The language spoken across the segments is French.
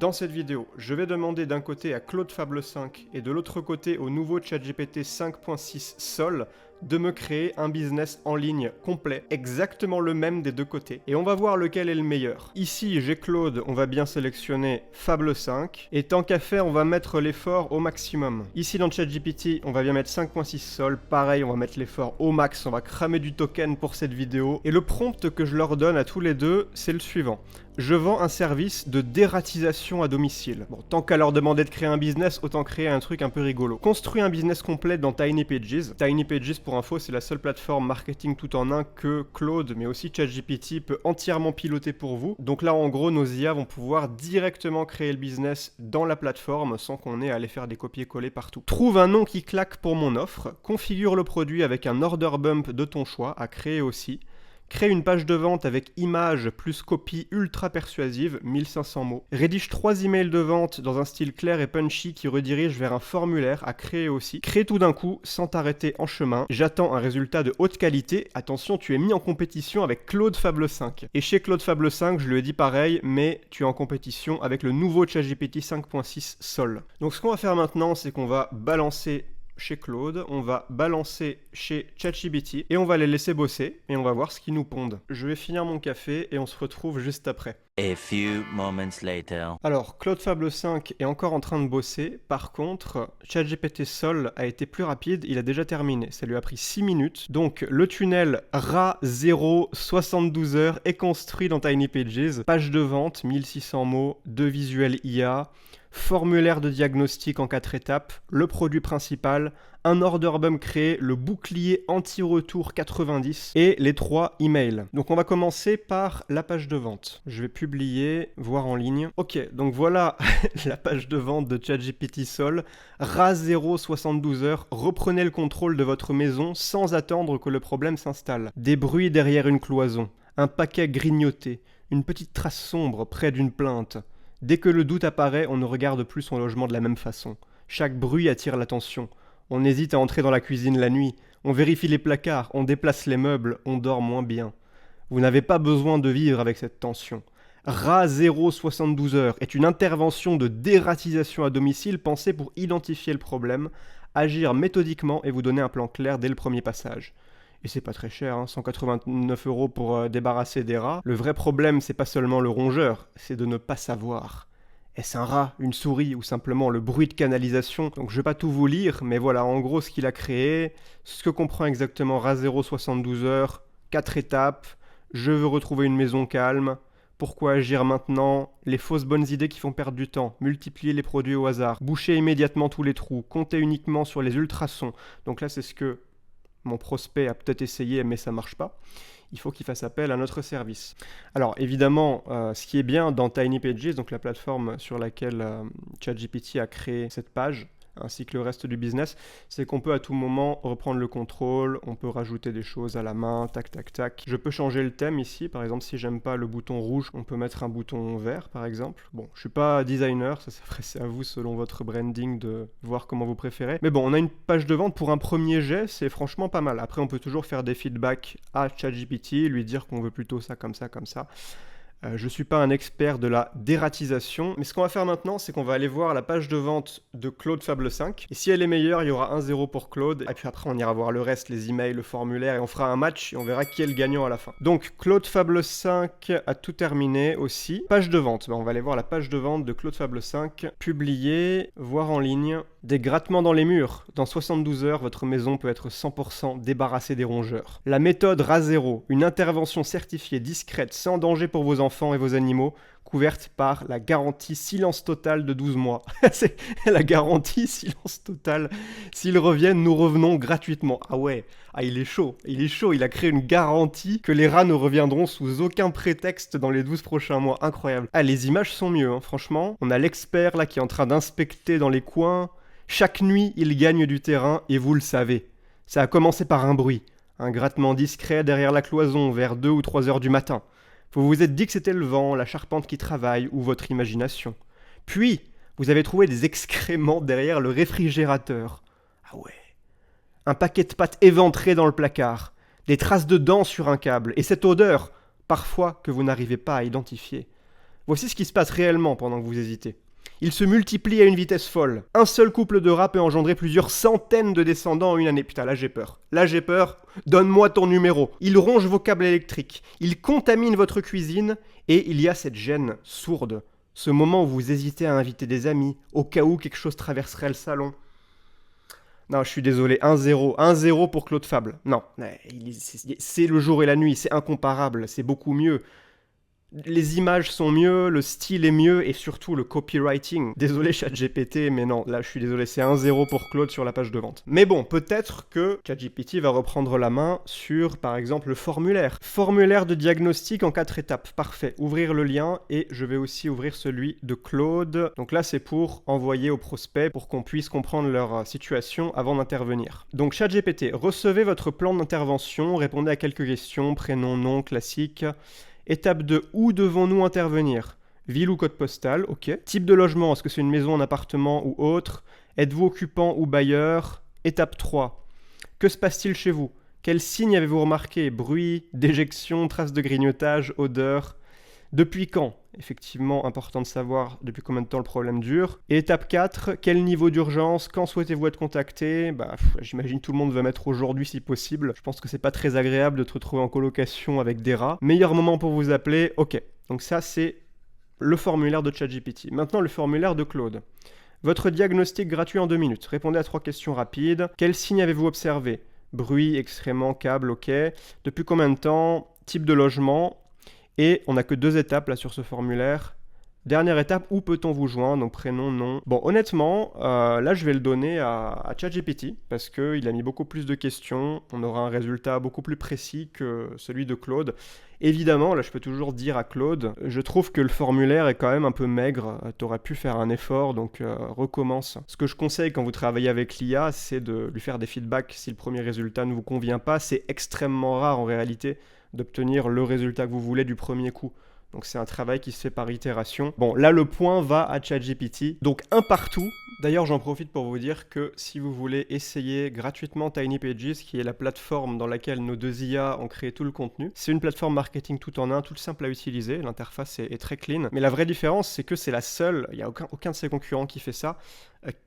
Dans cette vidéo, je vais demander d'un côté à Claude Fable 5 et de l'autre côté au nouveau ChatGPT 5.6 Sol de me créer un business en ligne complet, exactement le même des deux côtés. Et on va voir lequel est le meilleur. Ici, j'ai Claude, on va bien sélectionner Fable 5. Et tant qu'à faire, on va mettre l'effort au maximum. Ici dans ChatGPT, on va bien mettre 5.6 Sol. Pareil, on va mettre l'effort au max, on va cramer du token pour cette vidéo. Et le prompt que je leur donne à tous les deux, c'est le suivant. Je vends un service de dératisation à domicile. Bon, tant qu'à leur demander de créer un business, autant créer un truc un peu rigolo. Construis un business complet dans Tiny Pages. Tiny Pages, pour info, c'est la seule plateforme marketing tout en un que Claude, mais aussi ChatGPT, peut entièrement piloter pour vous. Donc là, en gros, nos IA vont pouvoir directement créer le business dans la plateforme sans qu'on ait à aller faire des copier-coller partout. Trouve un nom qui claque pour mon offre. Configure le produit avec un order bump de ton choix à créer aussi. Crée une page de vente avec images plus copie ultra persuasive, 1500 mots. Rédige 3 emails de vente dans un style clair et punchy qui redirige vers un formulaire à créer aussi. Crée tout d'un coup, sans t'arrêter en chemin. J'attends un résultat de haute qualité. Attention, tu es mis en compétition avec Claude Fable 5. Et chez Claude Fable 5, je lui ai dit pareil, mais tu es en compétition avec le nouveau ChatGPT 5.6 Sol. Donc ce qu'on va faire maintenant, c'est qu'on va balancer chez Claude, on va balancer chez ChatGPT et on va les laisser bosser et on va voir ce qu'ils nous pondent. Je vais finir mon café et on se retrouve juste après. A few moments later. Alors, Claude Fable 5 est encore en train de bosser. Par contre, ChatGPT Sol a été plus rapide, il a déjà terminé. Ça lui a pris 6 minutes. Donc, le tunnel RA0 72 heures est construit dans Tiny Pages. Page de vente, 1600 mots, 2 visuels IA, formulaire de diagnostic en 4 étapes, le produit principal, un order bump créé, le bouclier anti-retour 90 et les 3 emails. Donc on va commencer par la page de vente. Je vais publier, voir en ligne. Ok, donc voilà la page de vente de ChatGPT Sol. RA0 72 heures, reprenez le contrôle de votre maison sans attendre que le problème s'installe. Des bruits derrière une cloison, un paquet grignoté, une petite trace sombre près d'une plainte. Dès que le doute apparaît, on ne regarde plus son logement de la même façon. Chaque bruit attire l'attention. On hésite à entrer dans la cuisine la nuit. On vérifie les placards, on déplace les meubles, on dort moins bien. Vous n'avez pas besoin de vivre avec cette tension. RA0 72 heures est une intervention de dératisation à domicile pensée pour identifier le problème, agir méthodiquement et vous donner un plan clair dès le premier passage. Et c'est pas très cher, 189 € pour débarrasser des rats. Le vrai problème, c'est pas seulement le rongeur, c'est de ne pas savoir. Est-ce un rat, une souris ou simplement le bruit de canalisation? Donc je vais pas tout vous lire, mais voilà en gros ce qu'il a créé, ce que comprend exactement RA0 72 heures, 4 étapes, je veux retrouver une maison calme, pourquoi agir maintenant, les fausses bonnes idées qui font perdre du temps, multiplier les produits au hasard, boucher immédiatement tous les trous, compter uniquement sur les ultrasons. Donc là c'est ce que mon prospect a peut-être essayé mais ça marche pas. Il faut qu'il fasse appel à notre service. Alors évidemment, ce qui est bien dans Tiny Pages, donc la plateforme sur laquelle ChatGPT a créé cette page, ainsi que le reste du business, c'est qu'on peut à tout moment reprendre le contrôle, on peut rajouter des choses à la main, tac tac tac. Je peux changer le thème ici, par exemple si j'aime pas le bouton rouge, on peut mettre un bouton vert par exemple. Bon, je suis pas designer, ça c'est à vous selon votre branding de voir comment vous préférez. Mais bon, on a une page de vente pour un premier jet, c'est franchement pas mal. Après on peut toujours faire des feedbacks à ChatGPT, lui dire qu'on veut plutôt ça comme ça comme ça. Je ne suis pas un expert de la dératisation, mais ce qu'on va faire maintenant, c'est qu'on va aller voir la page de vente de Claude Fable 5. Et si elle est meilleure, il y aura 1-0 pour Claude. Et puis après, on ira voir le reste, les emails, le formulaire, et on fera un match et on verra qui est le gagnant à la fin. Donc, Claude Fable 5 a tout terminé aussi. Page de vente. On va aller voir la page de vente de Claude Fable 5. Publier, voir en ligne. Des grattements dans les murs. Dans 72 heures, votre maison peut être 100% débarrassée des rongeurs. La méthode RA0, une intervention certifiée, discrète, sans danger pour vos enfants et vos animaux, couverte par la garantie silence total de 12 mois. C'est la garantie silence total. S'ils reviennent, nous revenons gratuitement. Ah ouais, il est chaud, il a créé une garantie que les rats ne reviendront sous aucun prétexte dans les 12 prochains mois. Incroyable. Ah, les images sont mieux, franchement. On a l'expert là qui est en train d'inspecter dans les coins. Chaque nuit, il gagne du terrain et vous le savez. Ça a commencé par un bruit, un grattement discret derrière la cloison vers 2 ou 3 heures du matin. Vous vous êtes dit que c'était le vent, la charpente qui travaille ou votre imagination. Puis, vous avez trouvé des excréments derrière le réfrigérateur. Ah ouais. Un paquet de pâtes éventré dans le placard, des traces de dents sur un câble et cette odeur, parfois que vous n'arrivez pas à identifier. Voici ce qui se passe réellement pendant que vous hésitez. Ils se multiplient à une vitesse folle. Un seul couple de rats peut engendrer plusieurs centaines de descendants en une année. Putain, là j'ai peur. Là j'ai peur. Donne-moi ton numéro. Ils rongent vos câbles électriques. Ils contaminent votre cuisine. Et il y a cette gêne sourde. Ce moment où vous hésitez à inviter des amis, au cas où quelque chose traverserait le salon. Non, je suis désolé. 1-0. 1-0 pour Claude Fable. Non, c'est le jour et la nuit. C'est incomparable. C'est beaucoup mieux. Les images sont mieux, le style est mieux et surtout le copywriting. Désolé ChatGPT, mais non, là je suis désolé, c'est 1-0 pour Claude sur la page de vente. Mais bon, peut-être que ChatGPT va reprendre la main sur, par exemple, le formulaire. Formulaire de diagnostic en 4 étapes, parfait. Ouvrir le lien et je vais aussi ouvrir celui de Claude. Donc là, c'est pour envoyer aux prospects pour qu'on puisse comprendre leur situation avant d'intervenir. Donc ChatGPT, recevez votre plan d'intervention, répondez à quelques questions, prénom, nom, classique. Étape 2, où devons-nous intervenir? Ville ou code postal, ok. Type de logement, est-ce que c'est une maison, un appartement ou autre? Êtes-vous occupant ou bailleur? Étape 3, que se passe-t-il chez vous? Quels signes avez-vous remarqué? Bruit, déjection, traces de grignotage, odeur? Depuis quand? Effectivement, important de savoir depuis combien de temps le problème dure. Et étape 4, quel niveau d'urgence? Quand souhaitez-vous être contacté? J'imagine tout le monde veut mettre aujourd'hui si possible. Je pense que c'est pas très agréable de te retrouver en colocation avec des rats. Meilleur moment pour vous appeler? Ok. Donc ça, c'est le formulaire de ChatGPT. Maintenant, le formulaire de Claude. Votre diagnostic gratuit en 2 minutes. Répondez à 3 questions rapides. Quels signes avez-vous observé? Bruit, excréments, câbles, ok. Depuis combien de temps? Type de logement. Et on n'a que 2 étapes là sur ce formulaire. Dernière étape, où peut-on vous joindre? Donc prénom, nom. Bon, honnêtement, là je vais le donner à ChatGPT parce qu'il a mis beaucoup plus de questions. On aura un résultat beaucoup plus précis que celui de Claude. Évidemment, là je peux toujours dire à Claude, je trouve que le formulaire est quand même un peu maigre. T'aurais pu faire un effort, donc recommence. Ce que je conseille quand vous travaillez avec l'IA, c'est de lui faire des feedbacks si le premier résultat ne vous convient pas. C'est extrêmement rare en réalité d'obtenir le résultat que vous voulez du premier coup. Donc c'est un travail qui se fait par itération. Bon, là le point va à ChatGPT. Donc un partout. D'ailleurs, j'en profite pour vous dire que si vous voulez essayer gratuitement Tiny Pages, qui est la plateforme dans laquelle nos 2 IA ont créé tout le contenu, c'est une plateforme marketing tout en un, toute simple à utiliser. L'interface est très clean. Mais la vraie différence, c'est que c'est la seule, il n'y a aucun de ses concurrents qui fait ça,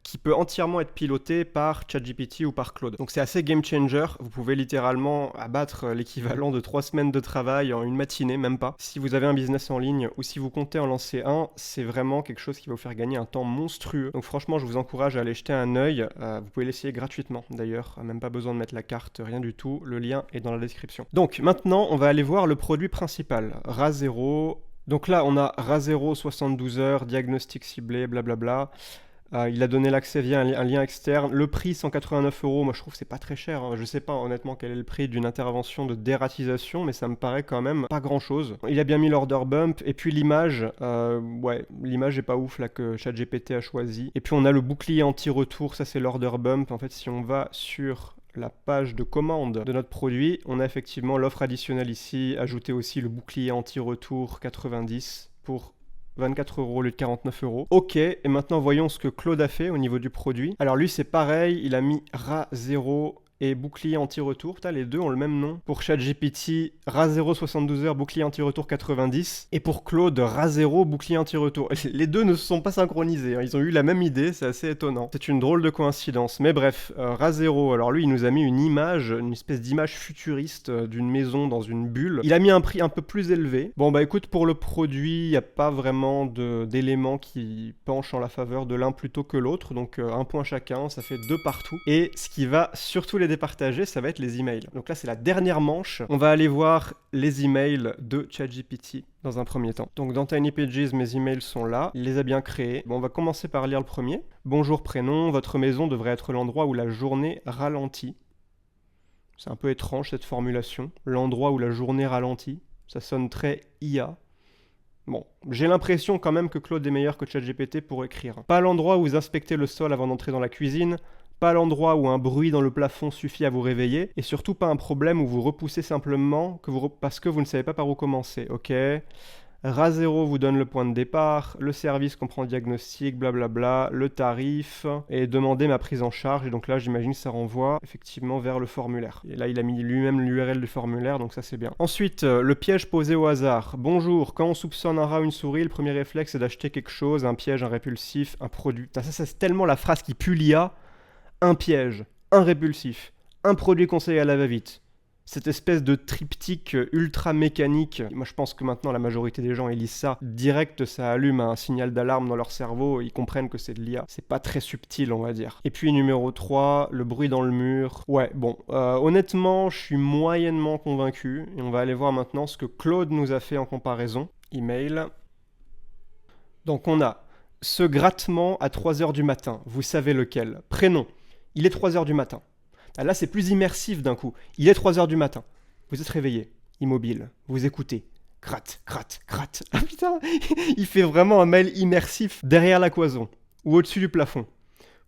qui peut entièrement être piloté par ChatGPT ou par Claude. Donc c'est assez game changer. Vous pouvez littéralement abattre l'équivalent de 3 semaines de travail en une matinée, même pas. Si vous avez un business en ligne ou si vous comptez en lancer un, c'est vraiment quelque chose qui va vous faire gagner un temps monstrueux. Donc franchement, je vous encourage à aller jeter un œil. Vous pouvez l'essayer gratuitement d'ailleurs. Même pas besoin de mettre la carte, rien du tout. Le lien est dans la description. Donc maintenant, on va aller voir le produit principal. RA0. Donc là, on a RA0 72 heures, diagnostic ciblé, blablabla. Il a donné l'accès via un lien externe. Le prix, 189 €. Moi, je trouve que c'est pas très cher. Je sais pas honnêtement quel est le prix d'une intervention de dératisation, mais ça me paraît quand même pas grand-chose. Il a bien mis l'order bump. Et puis l'image, l'image est pas ouf là que ChatGPT a choisi. Et puis on a le bouclier anti-retour. Ça, c'est l'order bump. En fait, si on va sur la page de commande de notre produit, on a effectivement l'offre additionnelle ici. Ajouter aussi le bouclier anti-retour 90 pour 24 € au lieu de 49 €. Ok, et maintenant voyons ce que Claude a fait au niveau du produit. Alors lui c'est pareil, il a mis RA0 et bouclier anti-retour. Putain, les deux ont le même nom. Pour ChatGPT, RA0 72 heures, bouclier anti-retour 90. Et pour Claude, RA0, bouclier anti-retour. Les deux ne se sont pas synchronisés. Ils ont eu la même idée, c'est assez étonnant. C'est une drôle de coïncidence. Mais bref, RA0, alors lui, il nous a mis une image, une espèce d'image futuriste d'une maison dans une bulle. Il a mis un prix un peu plus élevé. Bon, bah écoute, pour le produit, il n'y a pas vraiment d'éléments qui penchent en la faveur de l'un plutôt que l'autre. Donc un point chacun, ça fait 2 partout. Et ce qui va surtout les départager, ça va être les emails. Donc là, c'est la dernière manche. On va aller voir les emails de ChatGPT dans un premier temps. Donc dans Tiny Pages, mes emails sont là. Il les a bien créés. Bon, on va commencer par lire le premier. Bonjour prénom, votre maison devrait être l'endroit où la journée ralentit. C'est un peu étrange cette formulation. L'endroit où la journée ralentit. Ça sonne très IA. Bon, j'ai l'impression quand même que Claude est meilleur que ChatGPT pour écrire. Pas l'endroit où vous inspectez le sol avant d'entrer dans la cuisine. Pas l'endroit où un bruit dans le plafond suffit à vous réveiller, et surtout pas un problème où vous repoussez simplement parce que vous ne savez pas par où commencer, ok? RA0 vous donne le point de départ, le service comprend le diagnostic, blablabla, le tarif, et demander ma prise en charge. Et donc là, j'imagine que ça renvoie effectivement vers le formulaire. Et là, il a mis lui-même l'URL du formulaire, donc ça c'est bien. Ensuite, le piège posé au hasard. Bonjour, quand on soupçonne un rat ou une souris, le premier réflexe c'est d'acheter quelque chose, un piège, un répulsif, un produit. Putain, ça c'est tellement la phrase qui pue l'IA. Un piège, un répulsif, un produit conseillé à la va-vite. Cette espèce de triptyque ultra mécanique, moi je pense que maintenant la majorité des gens ils lisent ça, direct ça allume un signal d'alarme dans leur cerveau, ils comprennent que c'est de l'IA. C'est pas très subtil on va dire. Et puis numéro 3, le bruit dans le mur. Ouais bon, honnêtement je suis moyennement convaincu, et on va aller voir maintenant ce que Claude nous a fait en comparaison. Email. Donc on a ce grattement à 3h du matin, vous savez lequel. Prénom, il est 3h du matin. Ah, là, c'est plus immersif d'un coup. Il est 3h du matin. Vous êtes réveillé, immobile, vous écoutez. Gratte, gratte, gratte. Ah putain, il fait vraiment un mail immersif derrière la cloison ou au-dessus du plafond.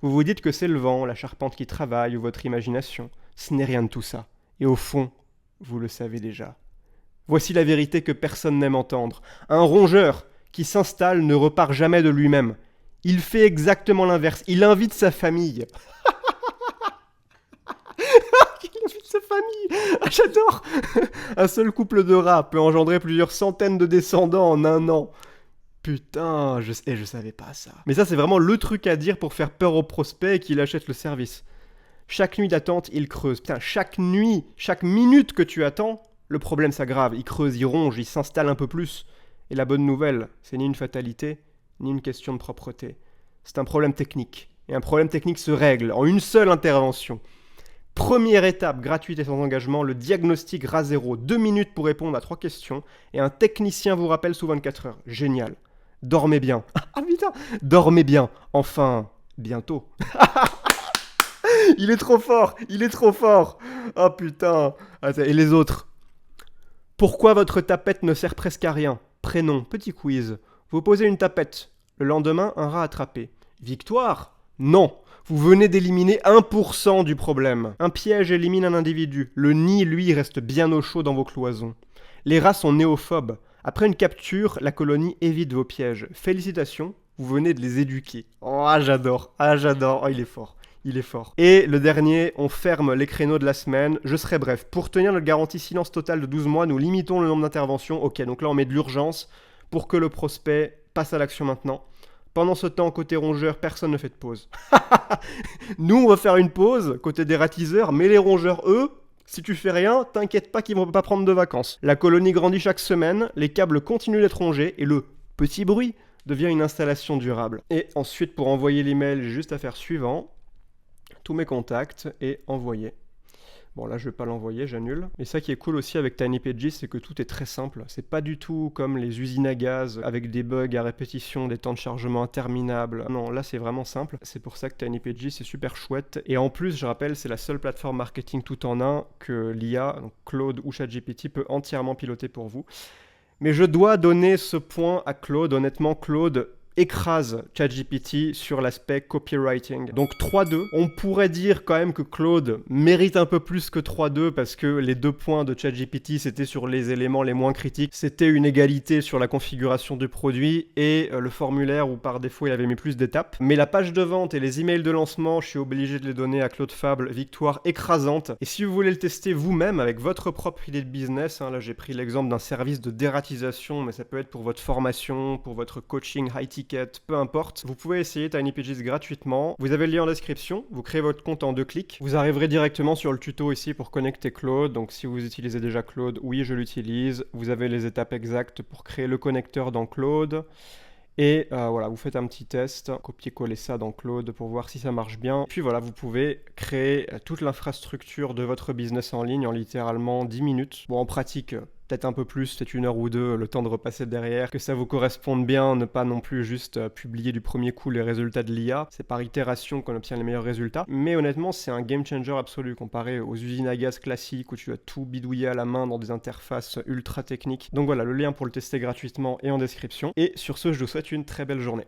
Vous vous dites que c'est le vent, la charpente qui travaille ou votre imagination. Ce n'est rien de tout ça. Et au fond, vous le savez déjà. Voici la vérité que personne n'aime entendre. Un rongeur qui s'installe ne repart jamais de lui-même. Il fait exactement l'inverse. Il invite sa famille. Sa famille. Ah, j'adore. Un seul couple de rats peut engendrer plusieurs centaines de descendants en un an. Putain, je savais pas ça. Mais ça, c'est vraiment le truc à dire pour faire peur au prospect et qu'il achète le service. Chaque nuit d'attente, il creuse. Putain, chaque nuit, chaque minute que tu attends, le problème s'aggrave. Il creuse, il ronge, il s'installe un peu plus. Et la bonne nouvelle, c'est ni une fatalité, ni une question de propreté. C'est un problème technique. Et un problème technique se règle en une seule intervention. Première étape, gratuite et sans engagement, le diagnostic RA0. 2 minutes pour répondre à 3 questions et un technicien vous rappelle sous 24 heures. Génial. Dormez bien. Ah putain, dormez bien. Enfin, bientôt. Il est trop fort, il est trop fort. Ah putain. Et les autres? Pourquoi votre tapette ne sert presque à rien? Prénom, petit quiz. Vous posez une tapette. Le lendemain, un rat attrapé. Victoire? Non. Vous venez d'éliminer 1% du problème. Un piège élimine un individu. Le nid, lui, reste bien au chaud dans vos cloisons. Les rats sont néophobes. Après une capture, la colonie évite vos pièges. Félicitations, vous venez de les éduquer. Oh, j'adore. Ah, j'adore. Oh, il est fort. Il est fort. Et le dernier, on ferme les créneaux de la semaine. Je serai bref. Pour tenir notre garantie silence totale de 12 mois, nous limitons le nombre d'interventions. Ok, donc là, on met de l'urgence pour que le prospect passe à l'action maintenant. Pendant ce temps, côté rongeur, personne ne fait de pause. Nous, on va faire une pause, côté des ratiseurs, mais les rongeurs, eux, si tu fais rien, t'inquiète pas qu'ils vont pas prendre de vacances. La colonie grandit chaque semaine, les câbles continuent d'être rongés, et le petit bruit devient une installation durable. Et ensuite, pour envoyer l'email, j'ai juste à faire suivant, tous mes contacts, et envoyer. Bon là je vais pas l'envoyer, j'annule. Et ça qui est cool aussi avec TinyPages, c'est que tout est très simple. C'est pas du tout comme les usines à gaz avec des bugs à répétition, des temps de chargement interminables. Non, là c'est vraiment simple. C'est pour ça que TinyPages c'est super chouette. Et en plus, je rappelle, c'est la seule plateforme marketing tout en un que l'IA, donc Claude ou ChatGPT, peut entièrement piloter pour vous. Mais je dois donner ce point à Claude. Honnêtement, Claude écrase ChatGPT sur l'aspect copywriting. Donc 3-2. On pourrait dire quand même que Claude mérite un peu plus que 3-2 parce que les 2 points de ChatGPT c'était sur les éléments les moins critiques. C'était une égalité sur la configuration du produit et le formulaire où par défaut il avait mis plus d'étapes. Mais la page de vente et les emails de lancement, je suis obligé de les donner à Claude Fable. Victoire écrasante. Et si vous voulez le tester vous-même avec votre propre idée de business, là j'ai pris l'exemple d'un service de dératisation, mais ça peut être pour votre formation, pour votre coaching high ticket, peu importe. Vous pouvez essayer TinyPages gratuitement. Vous avez le lien en description. Vous créez votre compte en 2 clics. Vous arriverez directement sur le tuto ici pour connecter Claude. Donc si vous utilisez déjà Claude, oui, je l'utilise. Vous avez les étapes exactes pour créer le connecteur dans Claude. Et voilà, vous faites un petit test, copier-coller ça dans Claude pour voir si ça marche bien. Puis voilà, vous pouvez créer toute l'infrastructure de votre business en ligne en littéralement 10 minutes. Bon, en pratique, peut-être un peu plus, peut-être 1 heure ou 2, le temps de repasser derrière, que ça vous corresponde bien, ne pas non plus juste publier du premier coup les résultats de l'IA. C'est par itération qu'on obtient les meilleurs résultats. Mais honnêtement, c'est un game changer absolu comparé aux usines à gaz classiques où tu dois tout bidouiller à la main dans des interfaces ultra techniques. Donc voilà, le lien pour le tester gratuitement est en description. Et sur ce, je vous souhaite une très belle journée.